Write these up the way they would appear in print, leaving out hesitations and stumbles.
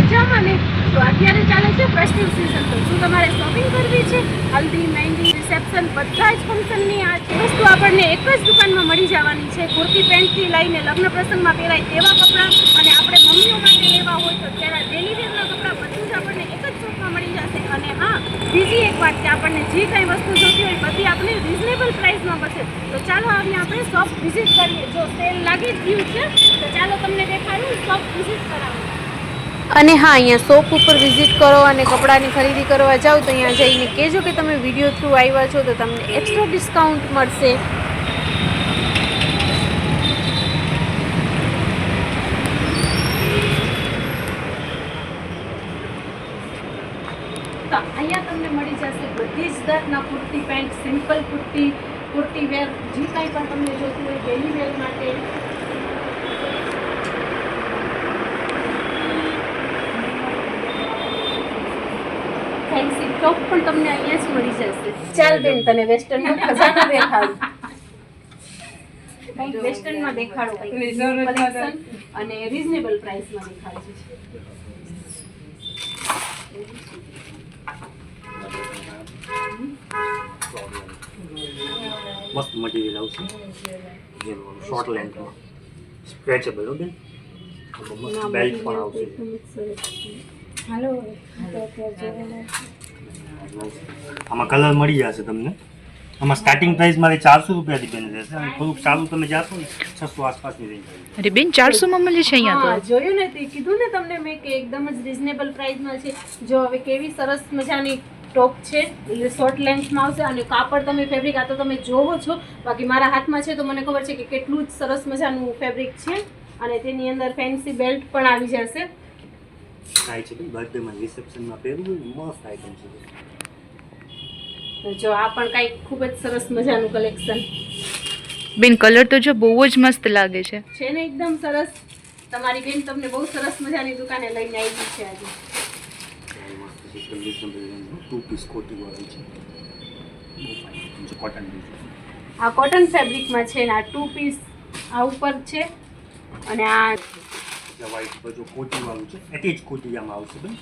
મજામાં ને? તો અત્યારે ચાલે છે ફેસ્ટિવ સિઝન, તો શું તમારે શોપિંગ કરવી છે? હલ્દી, મહેંદી, રિસેપ્શન બધા જ ફંક્શનની આ વસ્તુ આપણને એક જ દુકાનમાં મળી જવાની છે. કુર્તી પેન્ટથી લઈને લગ્ન પ્રસંગમાં પહેરાય તેવા કપડાં, અને આપણે મમ્મીઓ માટે લેવા હોય તો ત્યારે ડેલી વેરના કપડાં બધું જ આપણને એક જ શોપમાં મળી જશે. અને હા, બીજી એક વાત કે આપણને જે કંઈ વસ્તુ જોતી હોય બધી આપણે રિઝનેબલ પ્રાઇસમાં મળશે. તો ચાલો આવી આપણે શોપ વિઝિટ કરીએ. જો સેલ લાગી જ ગયું છે તો ચાલો તમને દેખાડું, શોપ વિઝિટ કરાવું. અને હા, અહીંયા શોપ ઉપર વિઝિટ કરો અને કપડાની ખરીદી કરવા જાઓ તો અહીંયા જઈને કહેજો કે તમે વિડીયો થ્રુ આવ્યા છો તો તમને એક્સ્ટ્રા ડિસ્કાઉન્ટ મળશે. તો અહીંયા તમને મળી જશે બધી જ જાતના કુર્તી પેન્ટ, સિમ્પલ કુર્તી, કુર્તી વેર, જે કાંઈ પણ તમને જોતું હોય ડેલી વેર માટે. ફેન્સી ટોપ પણ તમને અહીંયા જ મળી જશે. ચાલ બેન, તને વેસ્ટર્નનો ખજાનો દેખાડું. કંઈક વેસ્ટર્નમાં દેખાડો, કંઈક કલેક્શન અને રીઝનેબલ પ્રાઇસમાં દેખાડજો. મસ્ત મટીરિયલ આવશે, શોર્ટ લેન્થમાં સ્ટ્રેચેબલ. ઓકે, મસ્ત બેલ્ટ પણ આવશે. હાલો, આમાં કલર મળી જશે તમને. આમાં સ્ટાર્ટિંગ પ્રાઇસ મારે 400 રૂપિયાથી બેન રહેશે, અને થોડુંક સારું તમે જાશો ને 600 આસપાસની રેન્જ આવી. અરે બેન 400 માં મળે છે અહીંયા તો. જોયું ને, તે કીધું ને તમને મેં કે એકદમ જ રિઝનેબલ પ્રાઇસમાં છે. જો હવે કેવી સરસ મજાની ટોપ છે, શોર્ટ લેન્થમાં આવશે. અને કાપડ તમે ફેબ્રિક આ તો તમે જોવો છો, બાકી મારા હાથમાં છે તો મને ખબર છે કે કેટલું જ સરસ મજાનું ફેબ્રિક છે. અને તેની અંદર ફેન્સી બેલ્ટ પણ આવી જશે. થાય છે બર્થડેમાં, રિસેપ્શનમાં પહેરવું મસ્ત આઈટમ છે. તો જો આ પણ કંઈક ખૂબ જ સરસ મજાનું કલેક્શન બેન, કલર તો જો બહુ જ મસ્ત લાગે છે. છે ને, એકદમ સરસ. તમારી બેન તમને બહુ સરસ મજાની દુકાને લઈને આવી છે આજે. ટુ પીસ કોટી વાળી છે, કોટન. આ કોટન ફેબ્રિકમાં છે ને આ 2 પીસ આ ઉપર છે. અને આ વ્હાઈટ બધું કોટી વાળું છે, એટેચ કોટી આમાં આવશે બેન.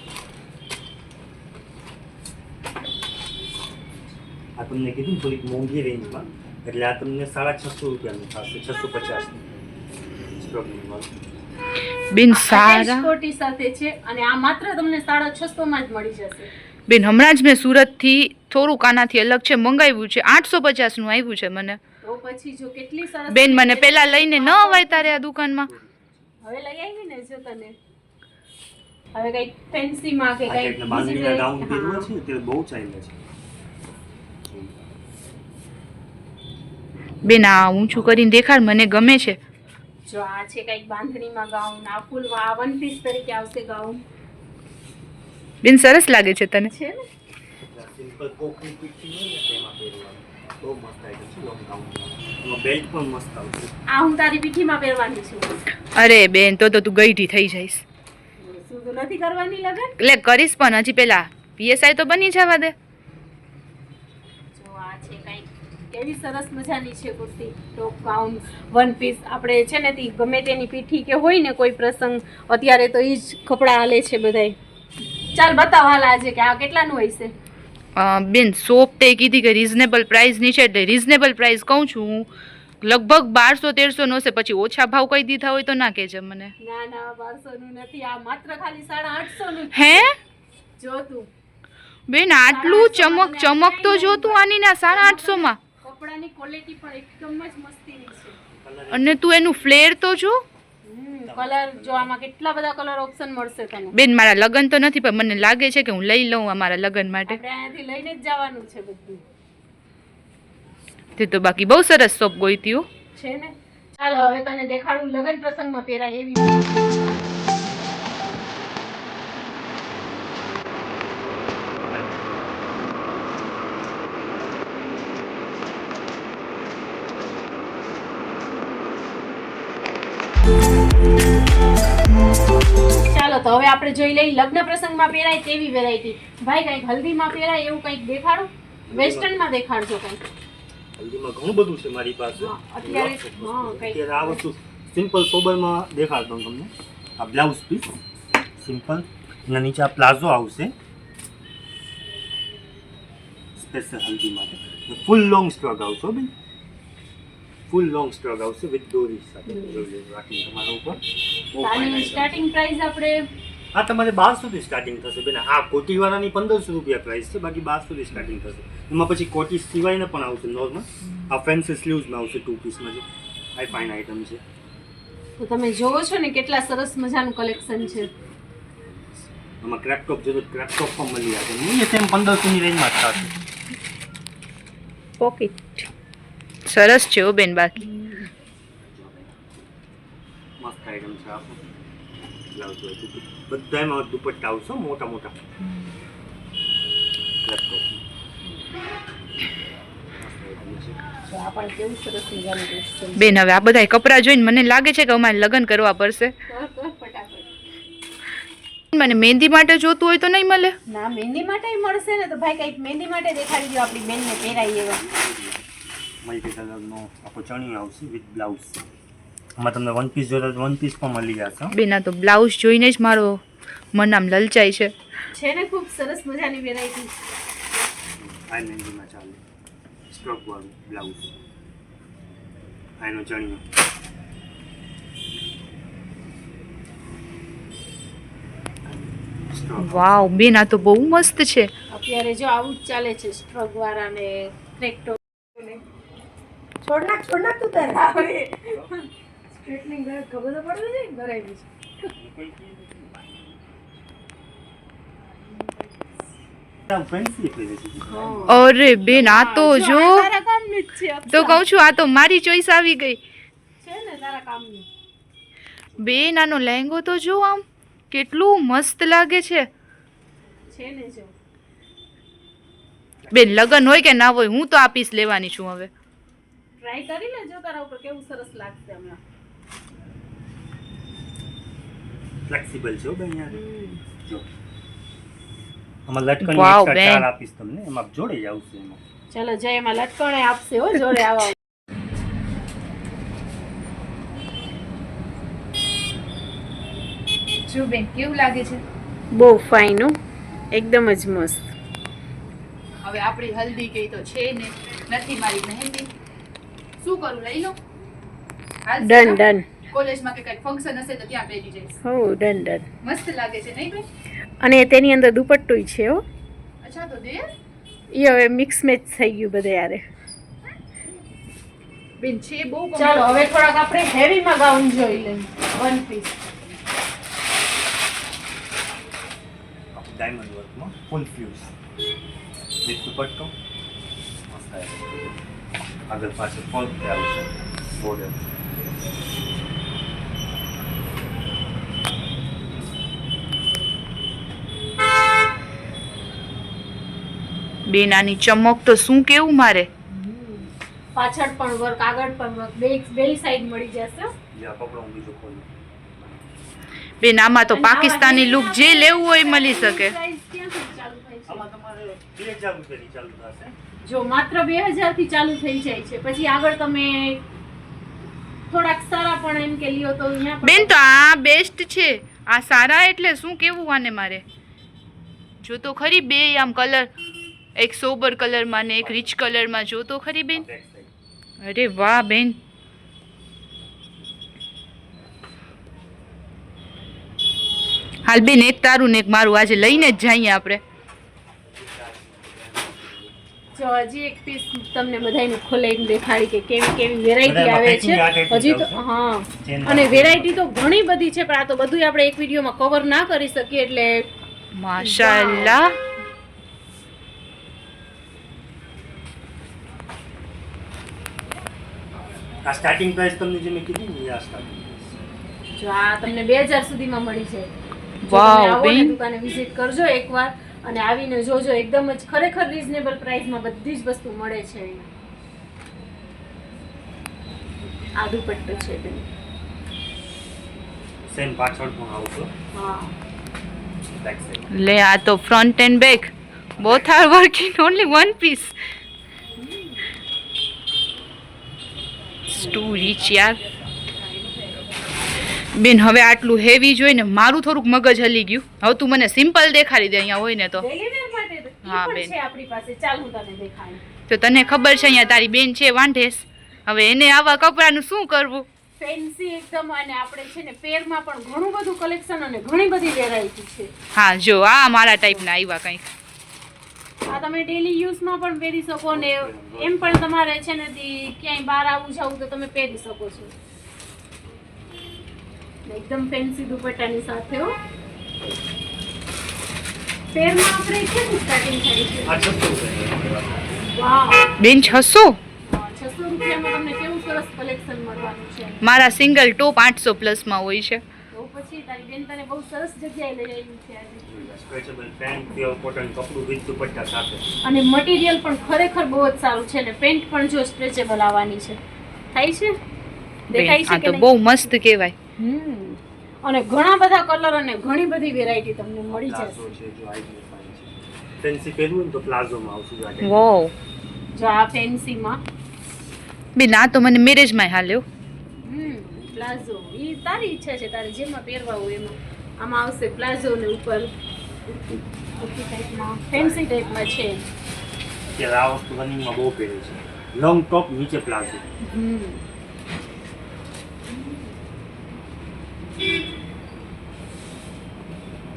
આ તમને કીધું થોડીક મોંઘી રેન્જમાં, એટલે આ તમને 650 રૂપિયાનું થશે, 650 સ્ટ્રોબેરી વાળું. બેન સારા કોટી સાથે છે, અને આ માત્ર તમને 650 માં જ મળી જશે. બેન, હમણાં જ મેં સુરતથી થોડુંક આનાથી અલગ છે મંગાવ્યું છે, 850 નું આવ્યું છે મને. તો પછી જો કેટલી સરસ બેન, મને પેલા લઈને ન અવાય તારે આ દુકાનમાં. હવે લઈ આવી ને જો તને. હવે કઈ ફેન્સી માં કે કઈ બાંધણીના ગાઉન પહેરવા છે તે બહુ ચાલે છે. બેન, આ ઊંચું કરીને દેખાડ, મને ગમે છે. જો આ છે કઈક બાંધણીમાં ગાઉન, આ ફૂલ વન પીસ તરીકે આવશે ગાઉન. બેન, સરસ લાગે છે તને. છે ને, સિમ્પલ કોકની પીઠી હોય ને તેમાં પહેરવાનું બહુ મસ્ત આઈટમ છે. લોંગ ગાઉન એમાં બેલ્ટ પણ મસ્ત આવશે. આ હું તારી પીઠીમાં પહેરવાની છું. અરે બેન, તો તું ગઈઢી થઈ જઈશ. શું તું નથી કરવાની લગન? એટલે કરીશ, પણ હજી પેલા પીએસઆઈ તો બની જવા દે. જો આ છે કઈક કેવી સરસ મજાની છે કુર્તી, ટોપ, ગાઉન, વન પીસ. આપણે છે ને તી ગમે તેની પીઠી કે હોય ને કોઈ પ્રસંગ, અત્યારે તો એ જ કપડાં હાલે છે બધાય. ચાલ બતાવ હાલ આજે કે આ કેટલાનું હશે. બેન, શોપ તે કીધી કે રીઝનેબલ પ્રાઇસ ની છે, એટલે રીઝનેબલ પ્રાઇસ કહું છું હું. લગભગ 1200-1300 નો છે, પછી ઓછા ભાવ કહી દીધા હોય તો ના કહેજે મને. ના ના, 1200 નું નથી, આ માત્ર ખાલી 850 નું હે જો તું. બેન, આટલું ચમક તો જો તું આની ના 850 માં. કપડાની ક્વોલિટી પણ એકદમ જ મસ્તીની છે. અને તું એનું ફ્લેર તો જો. કલર જો, આમાં કેટલા બધા કલર ઓપ્શન મળશે તને. બેન, મારા લગન તો નથી, પણ મને લાગે છે કે હું લઈ લઉં અમારા લગન માટે. આપણે અહીંયાથી લઈને જ જવાનું છે બધું. તે તો બાકી બહુ સરસ શોપ ગોઈતી છે ને. ચાલો હવે તને દેખાડું લગન પ્રસંગમાં પહેરાય એવી. ચાલો તો હવે આપણે જોઈ લઈએ લગ્ન પ્રસંગમાં પહેરાય તેવી વેરાયટી. ભાઈ કંઈક હલ્દીમાં પહેરાય એવું કંઈક દેખાડો, વેસ્ટર્નમાં દેખાડજો કંઈક. હલ્દીમાં ઘણું બધું છે મારી પાસે. અત્યારે આ વસ્તુ સિમ્પલ સોબરમાં દેખાડતો તમને. આ બ્લાઉઝ પીસ સિમ્પલ અને નીચે આ પ્લાઝો આવશે સ્પેશિયલ હલ્દી માટે. ફૂલ લોંગ સ્ટ્રગ આવશે બેન, ફૂલ લોંગ સ્ટ્રગ આવશે વિથ દોરી સાથે રાખી તમારા ઉપર. બહુ fine આની item. સ્ટાર્ટિંગ પ્રાઇસ આપણે આ તમારે 1200 થી સ્ટાર્ટિંગ થશે બેન. આ કોટીવાળાની 1500 રૂપિયા પ્રાઇસ છે, બાકી 1200 થી સ્ટાર્ટિંગ થશે. એમાં પછી કોટી સિવાયને પણ આવશે નોર્મલ. આ ફેન્સી સ્લીવ્સમાં આવશે 2 પીસમાં. જો આ ફાઇન આઇટમ છે. તો તમે જોવો છો ને કેટલા સરસ મજાનું કલેક્શન છે. આમાં ક્રેપ ટોપ જો તો ક્રેપ ટોપ પણ મળી જશે. એ સેમ 1500 ની રેન્જમાં જ થશે. પોકેટ સરસ છે ઓ બેન. બાકી મસ્ત આઇટમ છે. આ બ્લાઉઝ હોય તો બધામાં દુપટ્ટા આવશે મોટા મોટા ક્રેપ ટોપ. તો આ પણ કેવું સરસ મજાનું collection છે. બેન હવે આ બધા કપડાં જોઈને મને લાગે છે કે અમારે લગ્ન કરવા પડશે. કર ફટાફટ. મને મહેંદી માટે જોતું હોય તો નહીં મળે? ના મહેંદી માટે મળશે ને તો ભાઈ કંઈક મહેંદી માટે દેખાડી દો આપણી બેનને પહેરાય એવા. મલ્ટી કલરનો આખો ચણિયો આવશે વિથ બ્લાઉઝ. આમાં તમને વન પીસ જોઈએ તો વન પીસ પણ મળી જશે. બેન આ તો બ્લાઉઝ જોઈને જ મારો મન આમ લલચાય છે. છે ને ખૂબ સરસ મજાની વેરાયટી. આ મહેંદીમાં ચાલે સ્ટ્રોક વાળું બ્લાઉઝ. આનો ચણિયો સ્ટ્રોક. વાવ બેન આ તો બહુ મસ્ત છે. અત્યારે જો આવું જ ચાલે છે સ્ટ્રગ વાળા ને ક્રેક ટોપ. છોડ નાખ તું તારે આવે સ્ટ્રેટનિંગ ઘરે ખબર તો પડવી જોઈએ ને કરાવી છે. ફેન્સી પહેરે છે. અરે બેન આ તો જો તારા કામની જ છે તો કહું છું આ તો મારી ચોઈસ આવી ગઈ છે ને તારા કામની. બેન. આનો લહેંગો તો જો આમ કેટલું મસ્ત લાગે છે. છે ને જો બેન લગન હોય કે ના હોય હું તો આ પીસ લેવાની છું હવે. ટ્રાય કરી લેજો તારા ઉપર કેવું સરસ લાગશે હમણાં. ફ્લેક્સિબલ છે હો બેન યાર. જો આમાં લટકન વાવ, એક્સ્ટ્રા બેન. 4 આપીશ તમને. એમાં જોડે જ આવશે એમાં. ચલો જય એમાં લટકણે આપશે હો જોડે આવા. જો બેન કેવું લાગે છે? બહુ ફાઇન હો, એકદમ જ મસ્ત. હવે આપણી હલ્દી કઈ તો છે ને નથી મારી મહેંદી. શું કરું લઈ લો? Done done. કોલેજમાં કે કઈ ફંક્શન હશે તો ત્યાં પહેરી જઈશ. હો ડન ડન. મસ્ત લાગે છે નહીં બેન? અને તેની અંદર દુપટ્ટોય છે હો. અચ્છા તો દે એ હવે મિક્સ મેચ થઈ ગયું બધે યારે. બેન છે બહુ ચાલો હવે થોડાક આપણે હેવીમાં ગાઉન જોઈ લઈએ. One piece. ડાયમંડ વર્કમાં ફૂલ ફ્યુઝ વિથ દુપટ્ટો મસ્ત આવે. આગળ પાછળ ફોલ પે આવશે બોર્ડર. બેન આની ચમક તો શું કેવું મારે. પાછળ પણ વર્ક આગળ પણ વર્ક બે સાઈડ મળી જશે. જે આ કપડો હું બીજો ખોલું. બેન આમાં તો પાકિસ્તાની લુક જે લેવું હોય મળી શકે. પ્રાઇસ ક્યાંથી ચાલુ થાય છે? આમાં તમારે 2000 રૂપિયાથી ચાલુ થશે. જો માત્ર 2000 થી ચાલુ થઈ જાય છે. પછી આગળ તમે થોડાક સારા પણ એમ કે લ્યો તો અહીંયા પણ બેન તો આ બેસ્ટ છે. આ સારા એટલે શું કેવું આને મારે. જો તો ખરી બે આમ કલર, એક સોબર કલરમાં ને એક રીચ કલરમાં. જો તો ખરી બેન. બેક સાઈડ અરે વાહ બેન. હાલ બેન એક તારું ને એક મારું આજે લઈને જ જઈએ આપણે. જો હજી એક પીસ તમને બધાયને ખોલાઈને દેખાડી કે કેવી કેવી વેરાયટી બધામાં આવે packing આ છે. type હજી તો આવશે. હા Chain અને માં. વેરાયટી તો ઘણી બધી છે પણ આ તો બધું આપણે એક વિડીયોમાં કવર ના કરી શકીએ એટલે માશાઅલ્લાહ. આ સ્ટાર્ટિંગ પ્રાઇસ તમને જે મેં કીધી ને એ આ સ્ટાર્ટિંગ જો આ તમને 2000 સુધીમાં મળી જાય. જો વાવ, તમે આવો ને બેન. દુકાને વિઝિટ કરજો એકવાર અને આવીને જોજો એકદમ જ ખરેખર રીઝનેબલ પ્રાઇસમાં બધી જ વસ્તુ મળે છે અહીંયા. આ દુપટ્ટો છે બેન. સેમ પાછળ પણ આવશે હા બેક સાઈડ. લે આ તો front and back both are working only one piece. Too rich યાર. બેન હવે આટલું હેવી જોઈને મારું થોડુંક મગજ હલી ગયું. હવે તું મને સિમ્પલ દેખાડી દે અહીંયા હોય ને તો. ડેલી વેર માટે તો ઈ હા, પણ બેન. છે આપણી પાસે. ચાલ હું તને દેખાડું. તો તને ખબર છે અહીંયા તારી બેન છે વાંઢેસ. હવે એને આવા કપડાનું શું કરવું? ફેન્સી એકદમ, અને આપણે છે ને પેરમાં પણ ઘણું બધું કલેક્શન અને ઘણી બધી વેરાયટી છે. હા જો આ મારા ટાઈપના આવ્યા કંઈક. આ તમે ડેલી યુઝમાં પણ પહેરી શકો ને એમ પણ તમારે છે ને ક્યાંય બહાર આવવું જાવું તો તમે પહેરી શકો છો. એકદમ ફેન્સી દુપટ્ટાની સાથે હો. પેરમાં આપણે કેટલું સ્ટાર્ટિંગ થાય છે? આ 600 રૂપિયા. વાવ, બેન 600? 600 રૂપિયામાં તમને કેવું સરસ કલેક્શન મળવાનું છે. મારા સિંગલ ટોપ 800 પ્લસમાં હોય છે. તો પછી તારી બેન તને બહુ સરસ જગ્યાએ લઈ આવી છે આજે. સ્ટ્રેચેબલ પેન્ટ, પ્યોર કોટન કપડું વિથ દુપટ્ટા સાથે. અને મટીરિયલ પણ ખરેખર બહુ જ સારું છે ને પેન્ટ પણ જો સ્ટ્રેચેબલ આવવાની છે. થાય છે? દેખાય બેન છે આ કે તો નહીં? બહુ મસ્ત કહેવાય. અને ઘણા બધા કલર અને ઘણી બધી વેરાયટી તમને મળી પ્લાઝો જશે. છે જો આઈ ફાઇન છે. ફેન્સી પહેરવું હોય ને તો પ્લાઝોમાં આવશે જો આ type. વાવ જો આ ફેન્સીમાં બેન આ તો મને મેરેજમાં હાલ્યો. પ્લાઝો એ તારી ઈચ્છા છે, તારે જેમાં પહેરવા હોય એમાં. આમાં આવશે પ્લાઝો ને ઉપર ફેન્સી ટાઈપમાં છે. અત્યારે આ વસ્તુ રનિંગમાં બહુ પહેરે છે. લોંગ ટોપ નીચે પ્લાઝો.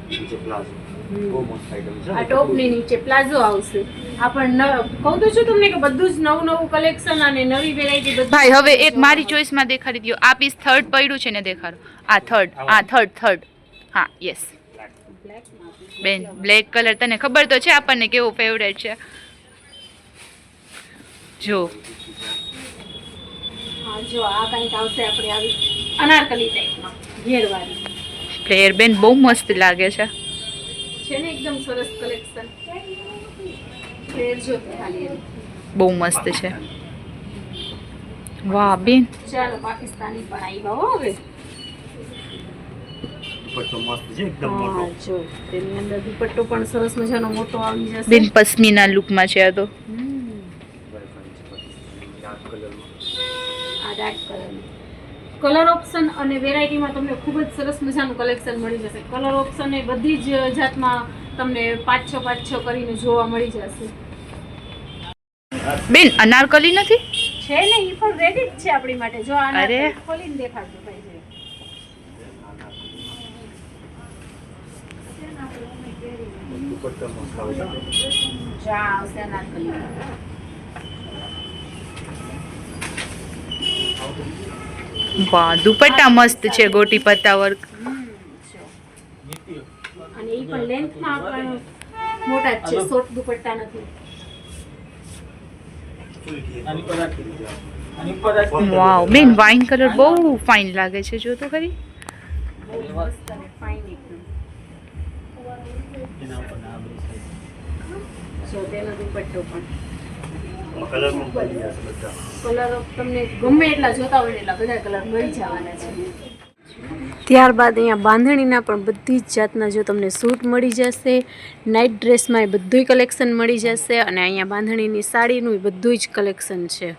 નીચે પ્લાઝો બહુ મસ્ત આઈટમ છે. આ ટોપની નીચે પ્લાઝો આવશે. આ પણ કહું તો છું તમને કે બધું જ નવું નવું કલેક્શન અને નવી વેરાયટી બધું. ભાઈ હવે એક મારી ચોઈસમાં દેખાડી દો. આ પીસ થર્ડ પડ્યું છે ને દેખાડો. આ થર્ડ. હા યસ બેન બ્લેક કલર તને ખબર તો છે આપણને કેવો ફેવરેટ છે. જો હા જો આ કંઈક આવશે આપણે આવી અનારકલી ટાઈપમાં ઘેરવાળી ફ્લેર બેન બહુ મસ્ત લાગે છે. છે ને એકદમ સરસ કલેક્શન. ફેર જો તો ખાલી એમ. બહુ મસ્ત છે. વાહ બેન ચાલો પાકિસ્તાની પણ આવ્યા હો હવે. દુપટ્ટો મસ્ત છે એકદમ હા મોટો. જો તેની અંદર દુપટ્ટો પણ સરસ મજાનો મોટો આવી જશે. બેન પશ્મિના લુકમાં છે આ તો. ડાર્ક કલરમાં. આ ડાર્ક કલર ઓપ્શન અને વેરાયટીમાં તમને ખૂબ જ સરસ મજાનું કલેક્શન મળી જશે. કલર ઓપ્શન એ બધી જ જાતમાં તમને 5-6 કરીને જોવા મળી જશે. બેન અનારકલી નથી? છે ને એ પણ રેડી જ છે આપણી માટે. જો આ અરે. ખોલીને દેખાડજો ભાઈ છે. દુપટ્ટો મસ્ત આવે છે. જો આ આવશે અનારકલી. વાહ દુપટ્ટા મસ્ત છે ગોટી પત્તા વર્ક. જો. અને એ પણ લેન્થમાં પણ મોટા જ છે, શોર્ટ દુપટ્ટા નથી. વાવ બેન વાઇન કલર બહુ ફાઇન લાગે છે. જો તો ખરી. બહુ મસ્ત અને ફાઇન એકદમ. જો તેનો દુપટ્ટો પણ કલર પણ મળી જશે બધા. કલર તમને ગમે એટલા જોતા હોય ને એટલા બધા કલર મળી જવાના છે. ત્યારબાદ અહીંયા બાંધણીના પણ બધી જ જાતના જો તમને સૂટ મળી જશે. નાઇટ ડ્રેસમાં એ બધુંય કલેક્શન મળી જશે. અને અહીંયા બાંધણીની સાડીનું એ બધું જ કલેક્શન છે.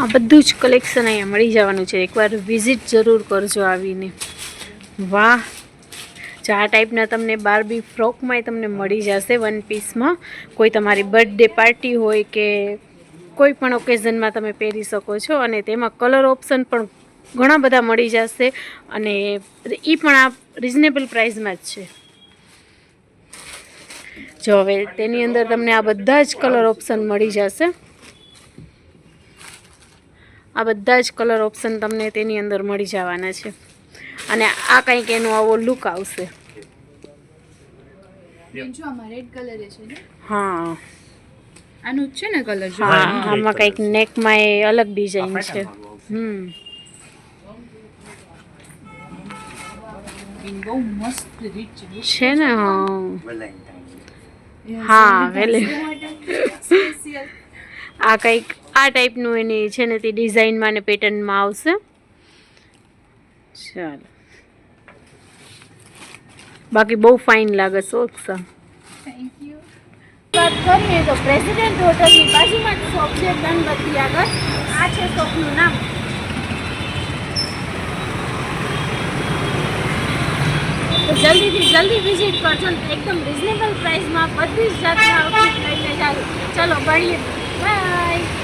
આ બધું જ કલેક્શન અહીંયા મળી જવાનું છે. એકવાર વિઝિટ જરૂર કરજો આવીને. વાહ જો આ ટાઈપના તમને બાર્બી ફ્રોકમાંય તમને મળી જશે વન પીસમાં. કોઈ તમારી બર્થડે પાર્ટી હોય કે કોઈ પણ ઓકેઝનમાં તમે પહેરી શકો છો. અને તેમાં કલર ઓપ્શન પણ ઘણા બધા મળી જશે. અને એ પણ આ રિઝનેબલ પ્રાઇસમાં જ છે. જો હવે તેની અંદર તમને આ બધા જ કલર ઓપ્શન મળી જશે. આ બધા જ કલર ઓપ્શન તમને તેની અંદર મળી જવાના છે. અને આ કંઈક એનો આવો લુક આવશે. હા આનું જ છે ને કલર. હા આમાં કંઈક નેકમાં એ અલગ ડિઝાઇન છે. બહુ મસ્ત રીચ છે ને. હા વેલેન્ટાઇન. હા વેલે આ કંઈક આ ટાઈપનું એની છે ને તે ડિઝાઇનમાં અને પેટર્નમાં આવશે. ચાલો બાકી બહુ ફાઇન લાગે સોક્સા. વાત કરીએ તો પ્રેસિડેન્ટ હોટલની બાજુમાં જ શોપ છે ગણપતિ આગળ. આ છે શોપનું નામ જલ્દી વિઝિટ કરજો ને એકદમ રિઝનેબલ પ્રાઇસમાં બધી જ જાતના આઉટફિટ લઈને જાજો. ચલો મળીએ, બાય.